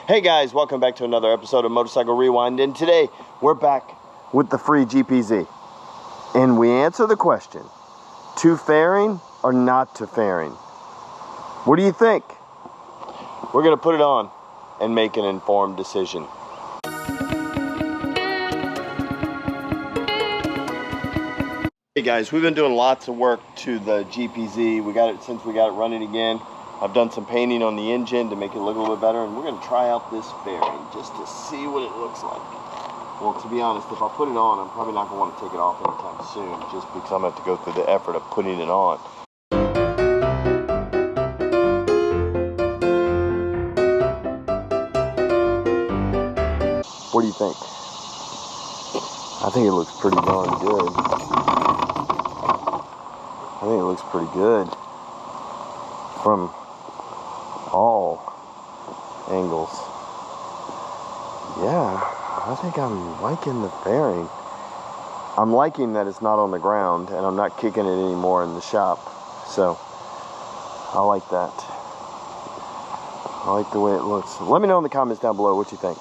Hey guys, welcome back to another episode of Motorcycle Rewind, and today we're back with the free GPZ. And we answer the question, two fairing or not two fairing? What do you think? We're going to put it on and make an informed decision. Hey guys, we've been doing lots of work to the GPZ. Since we got it running again. I've done some painting on the engine to make it look a little bit better, and we're going to try out this fairing just to see what it looks like. Well, to be honest, if I put it on, I'm probably not going to want to take it off anytime soon, just because I'm going to have to go through the effort of putting it on. What do you think? I think it looks pretty darn good. I think it looks pretty good from all angles. Yeah, I think I'm liking the fairing. I'm liking that it's not on the ground and I'm not kicking it anymore in the shop. So I like that. I like the way it looks. Let me know in the comments down below what you think.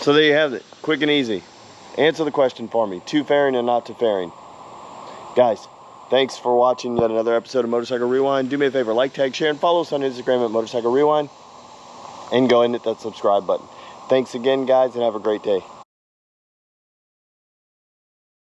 So there you have it, quick and easy. Answer the question for me, two fairing or not two fairing? Guys, thanks for watching yet another episode of Motorcycle Rewind. Do me a favor, like, tag, share, and follow us on Instagram at Motorcycle Rewind. And go and hit that subscribe button. Thanks again, guys, and have a great day.